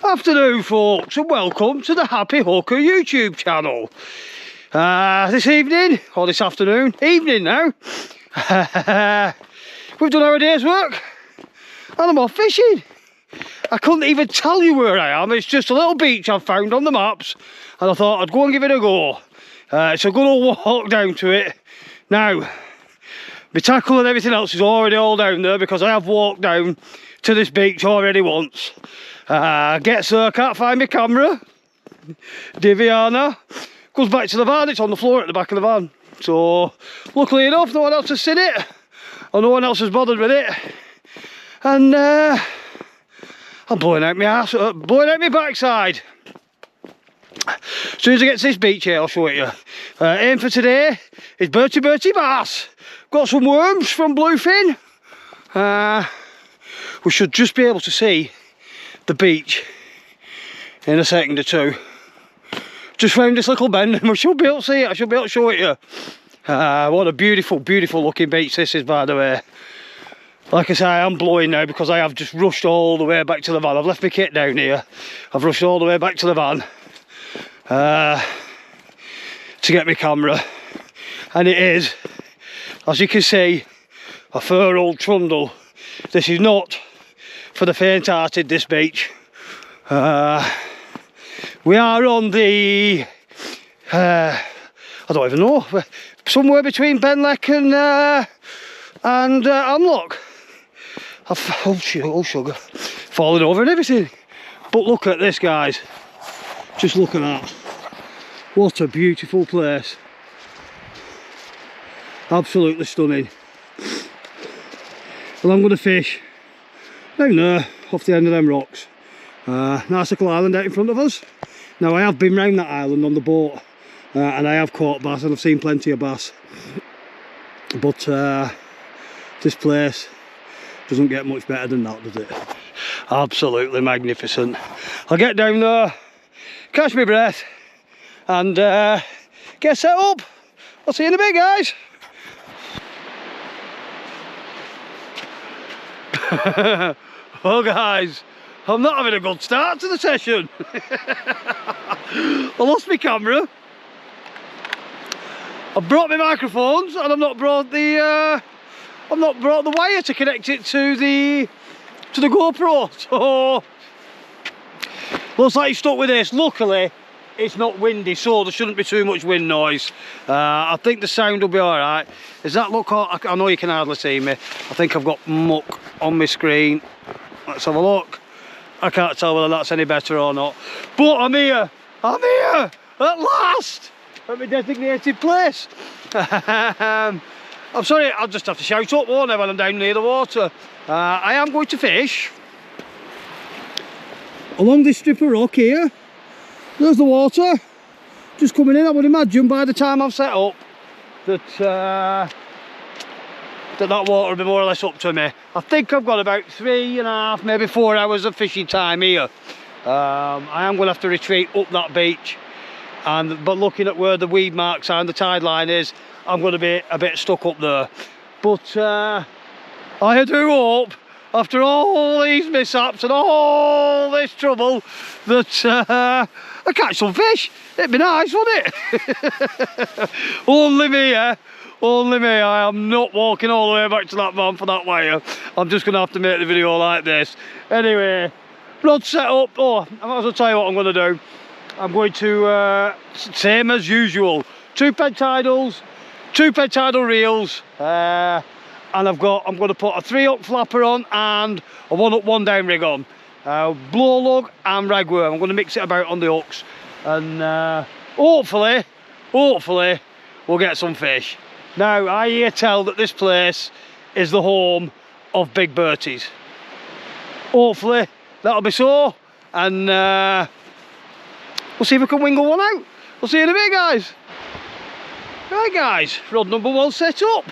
Afternoon folks, and welcome to the Happy Hooker YouTube channel. This evening, or this afternoon, evening now, we've done our day's work and I'm off fishing. I couldn't even tell you where I am. It's just a little beach I've found on the maps and I thought I'd go and give it a go. It's a good old walk down to it. Now, my tackle and everything else is already all down there because I have walked down to this beach already once. Gets there, can't find my camera. Diviana goes back to the van. It's on the floor at the back of the van. So luckily enough, no one else has seen it, or no one else has bothered with it. And I'm blowing out my ass, blowing out my backside. As soon as I get to this beach here, I'll show it you. Aim for today is Bertie bass. Got some worms from bluefin. We should just be able to see the beach in a second or two. Just found this little bend and we should be able to see it. I should be able to show it you. What a beautiful looking beach this is, by the way. Like I say, I am blowing now because I have just rushed all the way back to the van. I've left my kit down here. I've rushed all the way back to the van to get my camera, and it is, as you can see, a fair old trundle. This is not for the faint-hearted, this beach. We are on the I don't even know, somewhere between Benlek and Amlock. Oh sugar, falling over and everything. But look at this, guys. Just look at that. What a beautiful place. Absolutely stunning. Well, I'm going to fish down there off the end of them rocks. Nice little island out in front of us. Now, I have been round that island on the boat and I have caught bass and I've seen plenty of bass, but this place doesn't get much better than that, does it? Absolutely magnificent. I'll get down there, catch my breath and get set up. I'll see you in a bit, guys. Well, guys, I'm not having a good start to the session. I lost my camera. I've brought my microphones and I've not brought the wire to connect it to the GoPro. So looks like you're stuck with this. Luckily, it's not windy, so there shouldn't be too much wind noise. I think the sound will be all right. Does that look? I know you can hardly see me. I think I've got muck on my screen. Let's have a look. I can't tell whether that's any better or not. But I'm here at last at my designated place. I'm sorry, I'll just have to shout up, won't I, when I'm down near the water. I am going to fish along this strip of rock here. There's the water just coming in. I would imagine by the time I've set up that that water will be more or less up to me. I think I've got about 3.5, maybe 4 hours of fishing time here. I am going to have to retreat up that beach, but looking at where the weed marks are and the tide line is, I'm going to be a bit stuck up there. But I do hope, after all these mishaps and all this trouble, that I catch some fish. It'd be nice, wouldn't it? Only me, eh? Only me. I am not walking all the way back to that van for that wire. I'm just going to have to make the video like this. Anyway, rod set up. Oh, I might as well tell you what I'm going to do. I'm going to, same as usual, 2 ped tidals, 2 ped tidal reels, and I'm going to put a 3-hook flapper on and a 1-up 1-down rig on. Blow lug and ragworm. I'm going to mix it about on the hooks, and hopefully we'll get some fish. Now, I hear tell that this place is the home of big Berties. Hopefully that'll be so, and we'll see if we can wingle one out. We'll see you in a bit, guys. Right, guys, rod number 1 set up.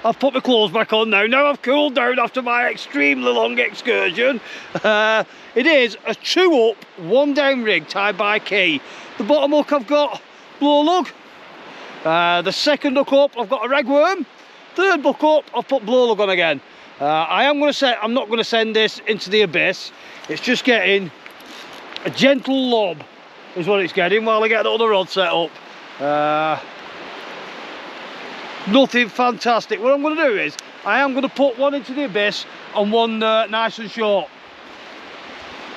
I've put my clothes back on now. Now I've cooled down after my extremely long excursion. It is a 2-up 1-down rig tied by key. The bottom hook I've got blow lug. The second hook up I've got a ragworm. Third hook up I've put blow lug on again. I'm not going to send this into the abyss. It's just getting A gentle lob is what it's getting while I get the other rod set up. Nothing fantastic. What I'm going to do is, I am going to put one into the abyss and one nice and short.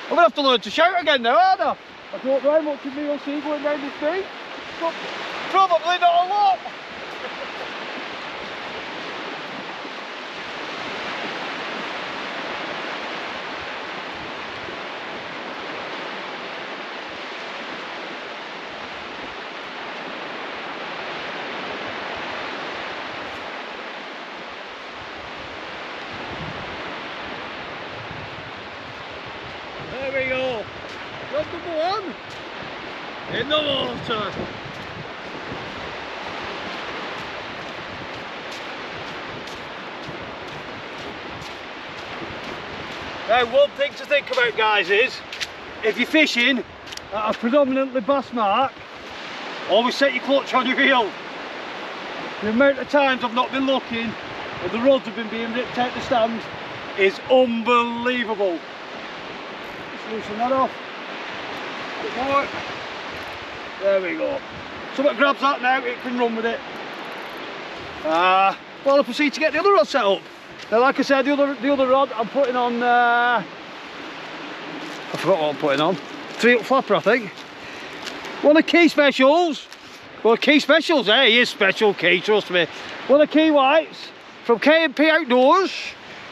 I'm going to have to learn to shout again now, aren't I? I don't know how much of me you'll see going round the street, but probably not a lot. There we go. Rod number 1 in the water. Now, one thing to think about, guys, is if you're fishing at a predominantly bass mark, always set your clutch on your reel. The amount of times I've not been looking and the rods have been being ripped out the stand is unbelievable. Just loosen that off. A bit more. There we go. So it grabs that now, it can run with it. Well, I'll proceed to get the other rod set up. Now, like I said, the other rod I'm putting on, I forgot what I'm putting on. 3-up flapper, I think. One of Key Specials. Well, Key Specials, he is special Key, trust me. One of Key Whites from K&P Outdoors.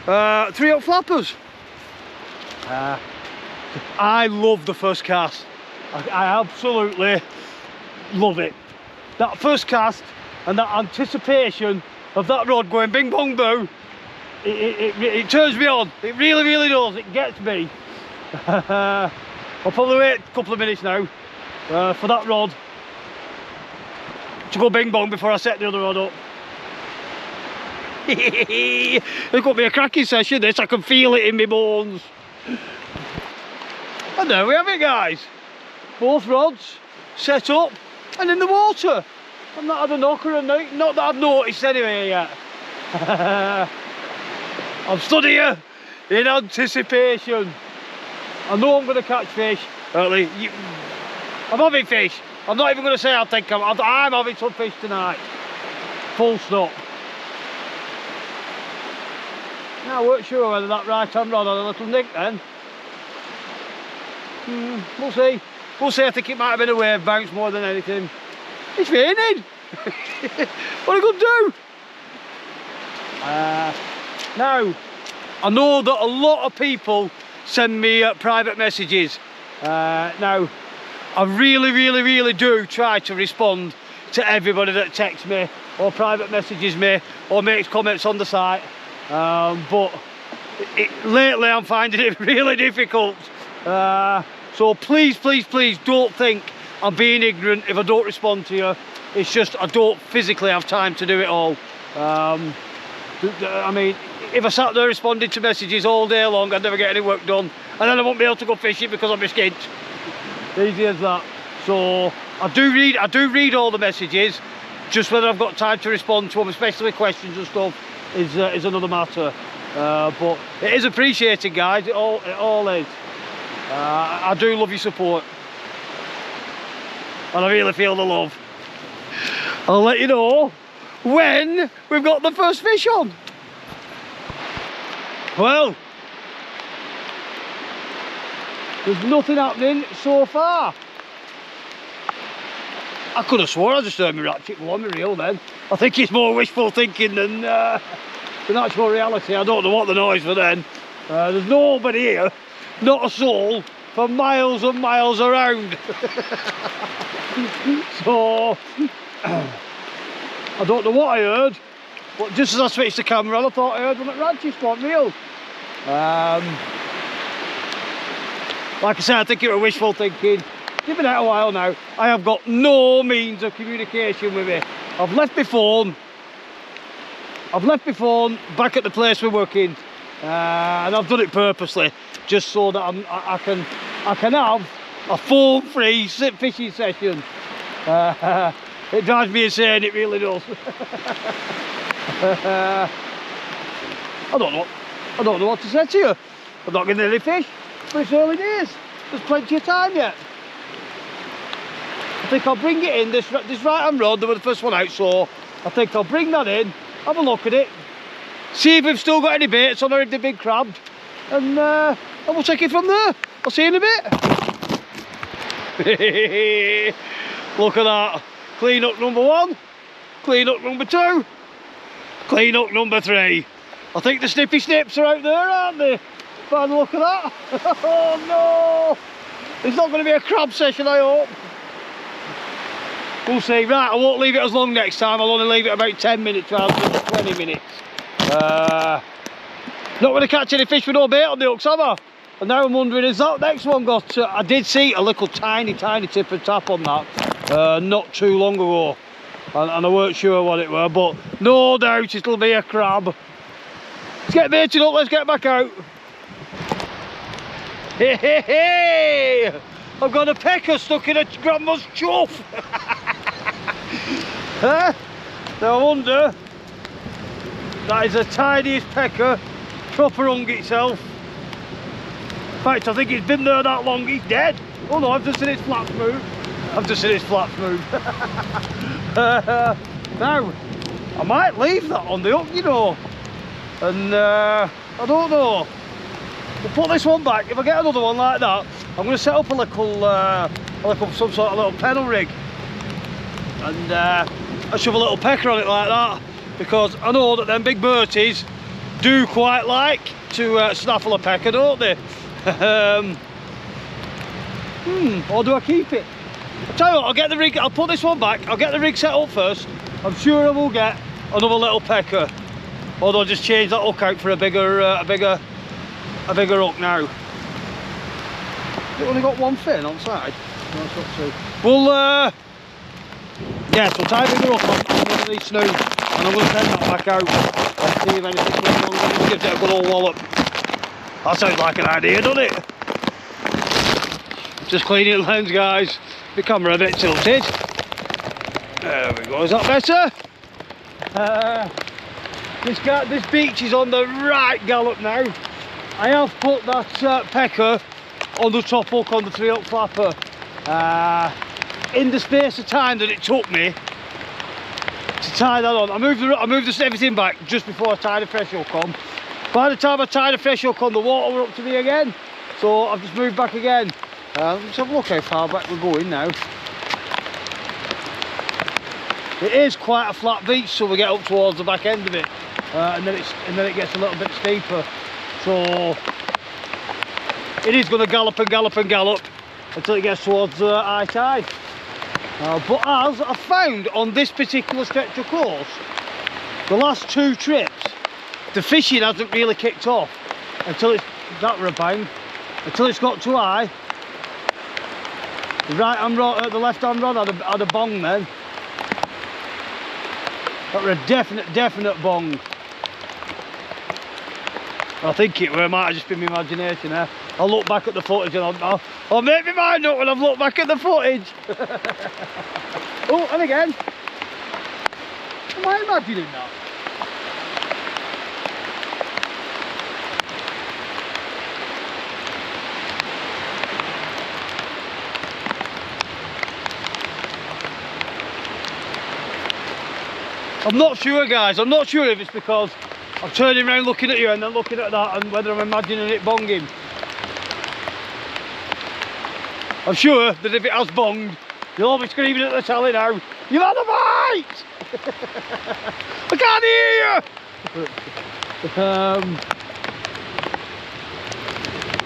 3-up flappers. I love the first cast. I absolutely love it. That first cast and that anticipation of that rod going bing bong boo, it turns me on. It really, really does. It gets me. I'll probably wait a couple of minutes now for that rod to go bing bong before I set the other rod up. It's going to be a cracking session, this. I can feel it in my bones. And there we have it, guys. Both rods set up and in the water. I've not had a knocker, and not that I've noticed anyway yet. I'm stood here in anticipation. I know I'm going to catch fish. I'm having fish. I'm not even going to say I think I'm having some fish tonight. Full stop. Now I weren't sure whether that right hand rod had a little nick then. We'll see. We'll see. I think it might have been a wave bounce more than anything. It's raining. What are you going to do? Now, I know that a lot of people send me private messages. Now, I really, really, really do try to respond to everybody that texts me or private messages me or makes comments on the site. But lately I'm finding it really difficult. So please, please, please don't think I'm being ignorant if I don't respond to you. It's just I don't physically have time to do it all. I mean, if I sat there responding to messages all day long, I'd never get any work done, and then I won't be able to go fishing because I'm skint. Easy as that. So I do read all the messages. Just whether I've got time to respond to them, especially with questions and stuff, is another matter. But it is appreciated, guys. It all is. I do love your support, and I really feel the love. I'll let you know when we've got the first fish on. Well, there's nothing happening so far. I could have sworn I just heard my ratchet go on my reel then. I think it's more wishful thinking than actual reality. I don't know what the noise was then. There's nobody here, not a soul, for miles and miles around. So, I don't know what I heard, but just as I switched the camera on, I thought I heard one at Ranch's spot reel. Like I said, I think it was wishful thinking. Give it out a while now. I have got no means of communication with it. I've left my phone back at the place we're working, and I've done it purposely, just so that I can have a phone-free fishing session. It drives me insane, it really does. I don't know what to say to you. I'm not getting any fish, but it's early days. there's plenty of time yet. I think I'll bring it in, this right hand rod, they were the first one out, so I think I'll bring that in, have a look at it, see if we've still got any baits on, or if they've been crabbed, and we'll take it from there. I'll see you in a bit. Look at that. Clean up number 1, clean up number 2, clean up number 3. I think the snippy snips are out there, aren't they? By the look of that. Oh no! It's not going to be a crab session, I hope. We'll see. Right, I won't leave it as long next time. I'll only leave it about 10 minutes rather than 20 minutes. Not going to catch any fish with no bait on the hooks, have I? And now I'm wondering, is that next one got... I did see a little tiny tip and tap on that not too long ago. And I weren't sure what it were, but no doubt it'll be a crab. Let's get baited up, let's get back out. Hey, hey, hey! I've got a pecker stuck in a grandma's chuff. Huh? No wonder. That is the tiniest pecker. Proper hung itself. In fact, I think it's been there that long, he's dead. Oh no, I've just seen its flaps move. I've just seen its flaps move. Now, I might leave that on the hook, you know. And I don't know. We'll put this one back. If I get another one like that, I'm going to set up a little, some sort of little pedal rig. And I shove a little pecker on it like that. Because I know that them big Berties do quite like to snaffle a pecker, don't they? Or do I keep it? I'll tell you what, I'll get the rig, I'll put this one back, I'll get the rig set up first. I'm sure I will get another little pecker. Or I'll just change that hook out for a bigger hook now. Has it only got one fin on side? No, it's got two. Well, yes, we'll tie a bigger hook on one of these snoods, and I'm going to send that back out and see if anything comes along and just gives it a good old wallop. That sounds like an idea, doesn't it? Just cleaning the lens, guys. The camera a bit tilted. There we go, is that better? This beach is on the right gallop now. I have put that pecker on the top hook on the 3-hook flapper. In the space of time that it took me to tie that on, I moved everything back just before I tied the fresh hook on. By the time I tied the fresh hook on, the water were up to me again. So I've just moved back again. Let's have a look how far back we're going now. It is quite a flat beach, so we get up towards the back end of it, and then it gets a little bit steeper. So it is going to gallop and gallop and gallop until it gets towards high tide. But as I found on this particular stretch of course, the last 2 trips, the fishing hasn't really kicked off until it's until it's got too high. The right hand rod, the left hand rod had a bong then. That were a definite bong. I think it might have just been my imagination there. I'll look back at the footage and I'll make my mind up when I've looked back at the footage. Oh, and again. Am I imagining that? I'm not sure, guys. I'm not sure if it's because I'm turning around looking at you and then looking at that, and whether I'm imagining it bonging. I'm sure that if it has bonged, you'll all be screaming at the telly now, "You've had a bite!" I can't hear you!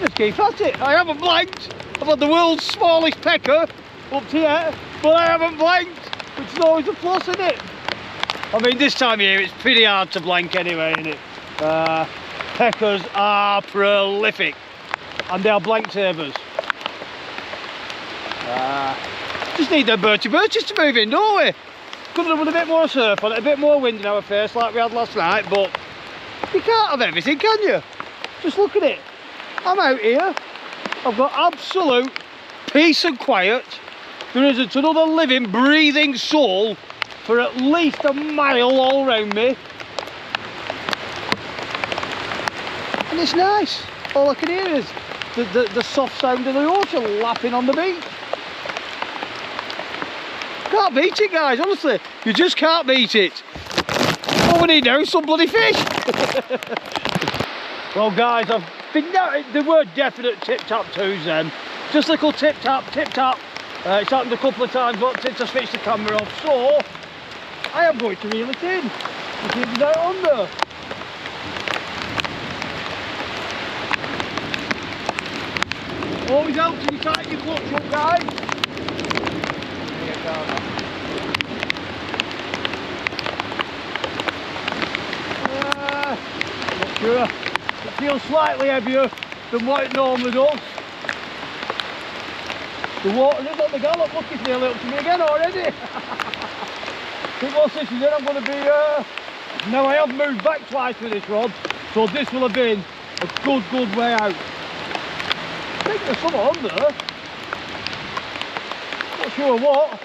Just keep at it. I haven't blanked. I've had the world's smallest pecker up to yet, but I haven't blanked, which is always a plus, isn't it? I mean, this time of year it's pretty hard to blank anyway, isn't it? Peckers are prolific, and they are blank savers. Just need them birches to move in, don't we? Could have done with a bit more surf on it, a bit more wind in our face like we had last night, but you can't have everything, can you? Just look at it. I'm out here. I've got absolute peace and quiet. There isn't another living, breathing soul for at least a mile all round me. And it's nice. All I can hear is the soft sound of the ocean lapping on the beach. Can't beat it, guys, honestly. You just can't beat it. All we need now is some bloody fish. Well, guys, I've been down, there were definite tip-tap twos then. Just little tip-tap, tip-tap. It's happened a couple of times, but since I switched the camera off, so I am going to reel it in. To keep it out under. Always helps if you tighten your clutch up, guys. Not sure. It feels slightly heavier than what it normally does. The water is on the gallop. Look, it's nearly up to me again already. Keep on sitting in, I'm going to be... Now I have moved back twice with this rod, so this will have been a good way out. I think there's some on there. Not sure what.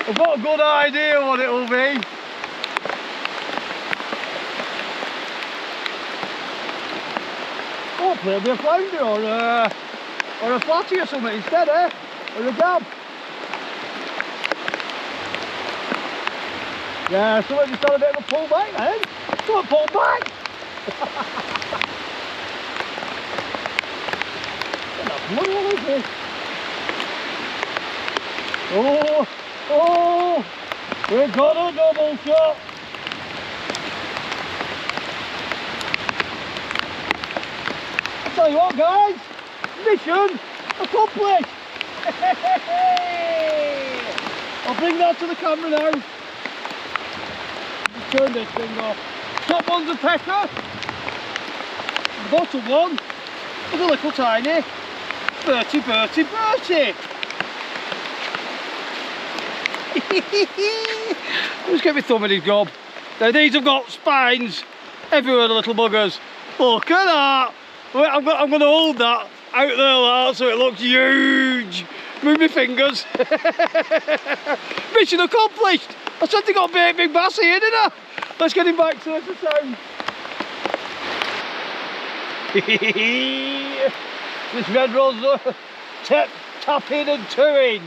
I've got a good idea what it will be. Hopefully it'll be a flounder or a flatty or something instead, eh? Or a gab. Yeah, someone just had a bit of a pull back then. Someone pull back! What is this? Oh, we've got a double shot. I'll tell you what, guys, mission accomplished. I'll bring that to the camera now. Turn this thing off. Top one's a pecker. The bottom one is a little tiny Bertie. Just get my thumb in his gob. Now these have got spines everywhere, the little buggers. Look at that. I'm going to hold that out there so it looks huge. Move my fingers. Mission accomplished. I said they got big bass here, didn't I? Let's get him back to the sound. This red rod's tip-tapping and tooing.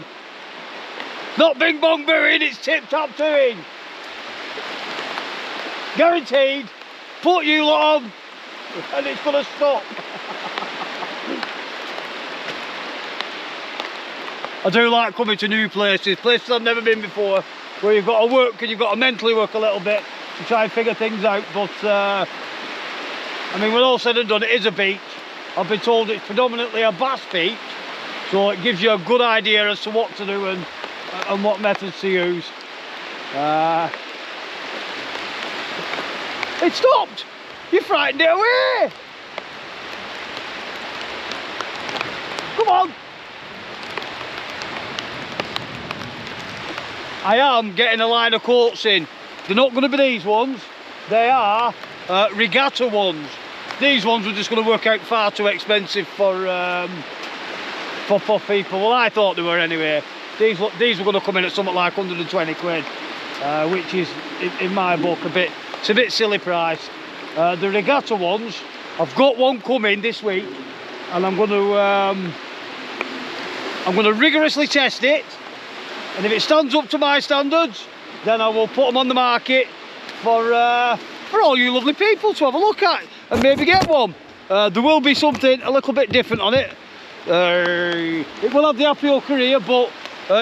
Not bing bong booing, it's tip-tap tooing. Guaranteed. Put you lot on and it's going to stop. I do like coming to new places I've never been before, where you've got to work and you've got to mentally work a little bit to try and figure things out. But I mean, when all said and done, it is a beach. I've been told it's predominantly a bass beach, so it gives you a good idea as to what to do and what methods to use. It stopped! You frightened it away! Come on! I am getting a line of quotes in. They're not going to be these ones. They are regatta ones. These ones were just going to work out far too expensive for people. Well, I thought they were anyway. These were going to come in at something like 120 quid, which is, in my book, it's a bit silly price. The regatta ones, I've got one coming this week, and I'm going to rigorously test it. And if it stands up to my standards, then I will put them on the market for all you lovely people to have a look at and maybe get one. There will be something a little bit different on it. It will have the Happy career, but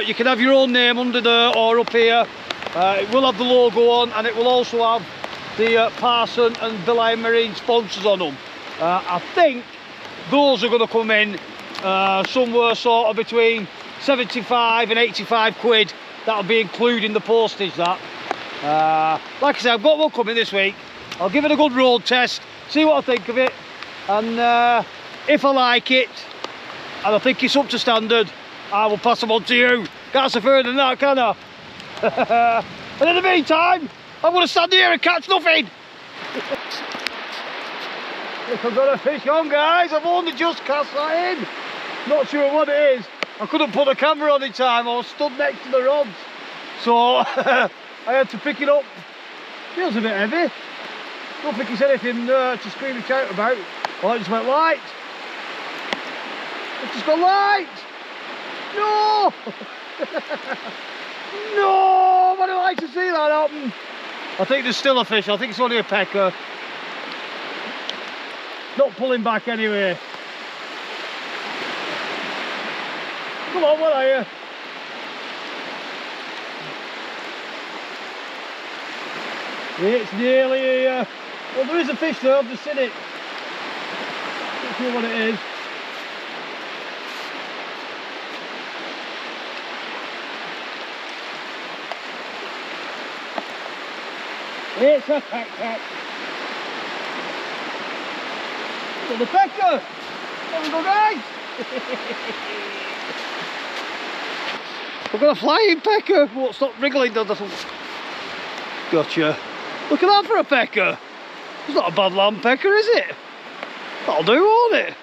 you can have your own name under there or up here. It will have the logo on, and it will also have the Parson and Belay Marine sponsors on them. I think those are going to come in somewhere sort of between 75 and 85 quid. That'll be including the postage, that. Like I said, I've got one coming this week. I'll give it a good road test, see what I think of it, and if I like it and I think it's up to standard, I will pass them on to you. Can't say further than that, can I? And in the meantime, I'm going to stand here and catch nothing. If I've got a fish on, guys, I've only just cast that in. Not sure what it is. I couldn't put the camera on in time, I was stood next to the rods. So I had to pick it up. Feels a bit heavy. Don't think it's anything to scream and shout about. Oh, it just went light. It just got light. No! No! I'd like to see that happen. I think there's still a fish. I think it's only a pecker. Not pulling back anyway. Come on, what are you? It's nearly here. Well, there is a fish there, I've just seen it. Not sure what it is. It's a pecker. It's a pecker. There we go, guys. We've got a flying pecker. Won't stop wriggling, does it? Gotcha. Look at that for a pecker. It's not a bad land pecker, is it? That'll do, won't it?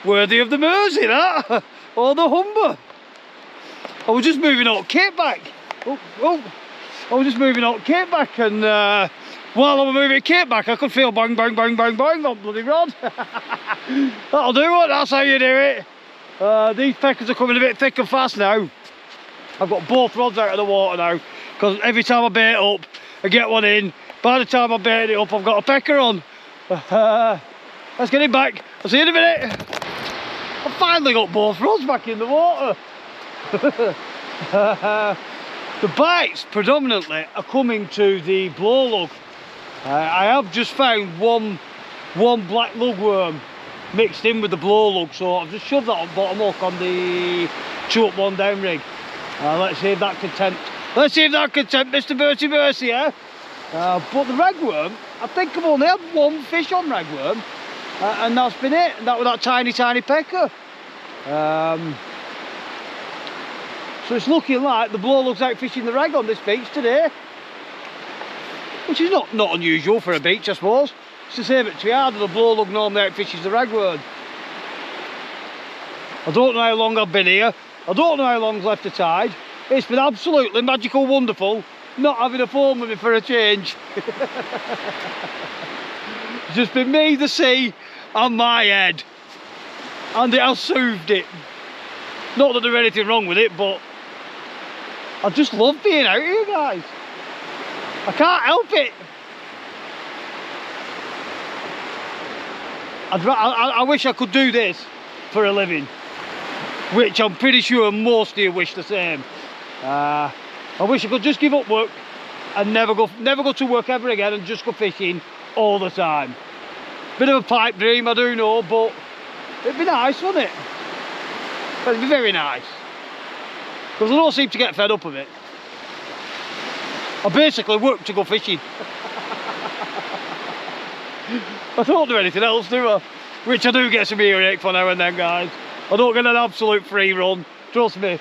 Worthy of the Mersey, that. Or the Humber. I was just moving out kit back. Oh. I was just moving out kit back, and while I was moving kit back, I could feel bang, bang, bang, bang, bang on bloody rod. That'll do it, that's how you do it. These peckers are coming a bit thick and fast now. I've got both rods out of the water now, because every time I bait up, I get one in. By the time I bait it up, I've got a pecker on. Let's get him back. I'll see you in a minute. I've finally got both rods back in the water. The bites predominantly are coming to the blow lug. I have just found one black lugworm mixed in with the blow lug, so I've just shoved that on bottom hook on the 2 up 1 down rig. Let's see if that can tempt. Let's see if that can tempt Mr. Mercy, yeah? But the ragworm, I think I've only had one fish on ragworm, and that's been it. And that was that tiny pecker. So it's looking like the blow lug's out fishing the rag on this beach today, which is not unusual for a beach, I suppose. It's the same at Triada, the blow lug normally out fishes the ragworm. I don't know how long I've been here. I don't know how long's left the tide. It's been absolutely magical, wonderful, not having a phone with me for a change. It's just been me, the sea, and my head. And it has soothed it. Not that there's anything wrong with it, but I just love being out here, guys. I can't help it. I wish I could do this for a living, which I'm pretty sure most of you wish the same. I wish I could just give up work and never go to work ever again and just go fishing all the time. Bit of a pipe dream, I do know, but it'd be nice, wouldn't it? It'd be very nice. Because I don't seem to get fed up of it. I basically work to go fishing. I don't do anything else, do I? Which I do get some earache for now and then, guys. I don't get an absolute free run. Trust me.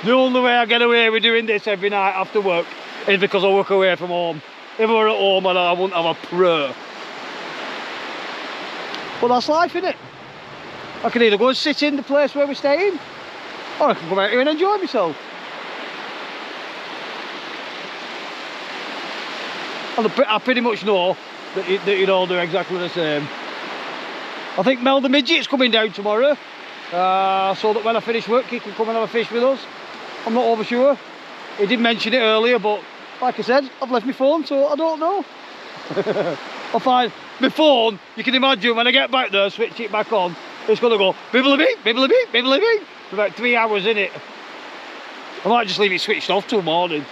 The only way I get away with doing this every night after work is because I work away from home. If I were at home, I wouldn't have a prayer. But that's life, innit? I can either go and sit in the place where we're staying, or I can come out here and enjoy myself. And I pretty much know that you'd all do exactly the same. I think Mel the Midget's coming down tomorrow, so that when I finish work he can come and have a fish with us. I'm not over sure. He did mention it earlier, but like I said, I've left my phone, so I don't know. I'll find my phone. You can imagine when I get back there, switch it back on, it's going to go bibbleby, bibbleby, bibbleby for about 3 hours in it. I might just leave it switched off till morning.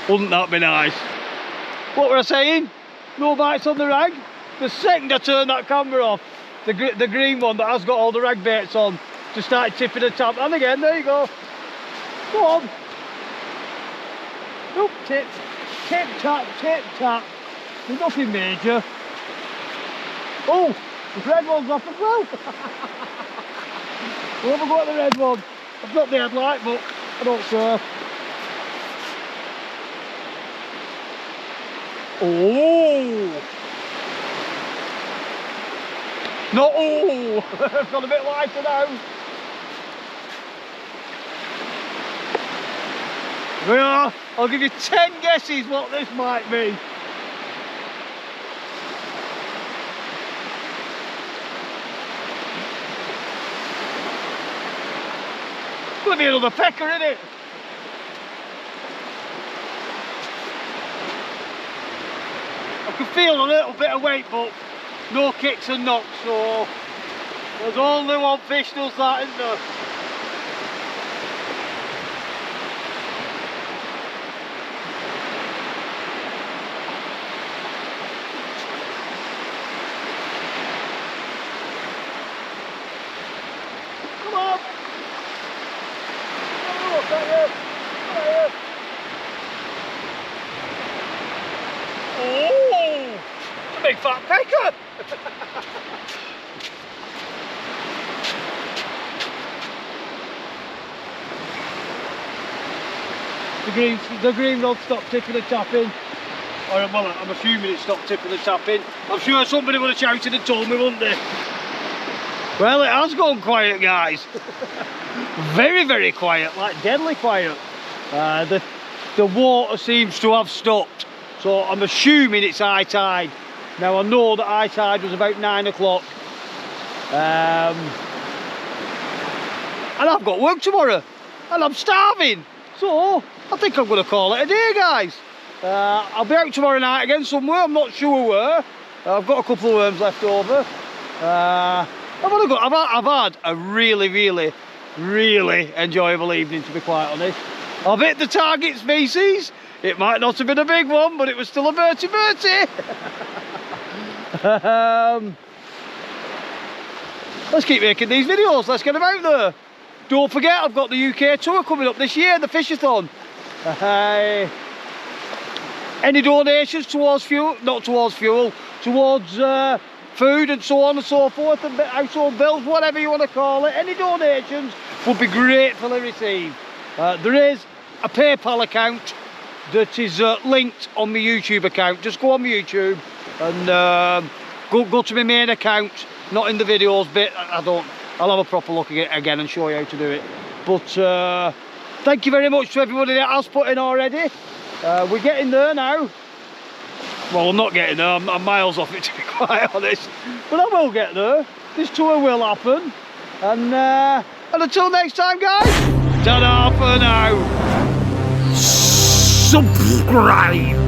Wouldn't that be nice? What were I saying? No bites on the rag. The second I turn that camera off, the green one that has got all the rag baits on, just started tipping the tap. And again, there you go. Go on. Oop, tip, tip, tap, tip, tap. There's nothing major. Oh, the red one's off as well. We'll have a go at the red one. I've got the headlight, but I don't care. Oh! No! Oh! It's got a bit lighter now. We are. I'll give you 10 guesses what this might be. Gonna be another pecker, isn't it? I can feel a little bit of weight, but no kicks and knocks, so there's only one fish does that, isn't there? Come on! Oh, got you. Got you. Oh! It's a big fat pecker! The green rod stopped tipping and tapping. Or, well, I'm assuming it stopped tipping and tapping. I'm sure somebody would have shouted and told me, wouldn't they? Well, it has gone quiet, guys. Very, very quiet, like deadly quiet. The water seems to have stopped, so I'm assuming it's high tide. Now I know that high tide was about 9 o'clock. And I've got work tomorrow, and I'm starving. So I think I'm going to call it a day, guys. I'll be out tomorrow night again somewhere, I'm not sure where. I've got a couple of worms left over. I've had a really, really, really enjoyable evening, to be quite honest. I've hit the target species. It might not have been a big one, but it was still a bertie. Let's keep making these videos, let's get them out there. Don't forget, I've got the UK tour coming up this year, the Fishathon. Any donations towards fuel, towards food and so on and so forth, and household bills, whatever you want to call it, any donations would be gratefully received. There is a PayPal account that is linked on my YouTube account. Just go on my YouTube and go to my main account, not in the videos bit. I'll have a proper look at it again and show you how to do it. But thank you very much to everybody that has put in already. We're getting there now. Well, I'm not getting there, I'm miles off it, to be quite honest. But I will get there. This tour will happen. And until next time, guys, ta-da for now. Subscribe.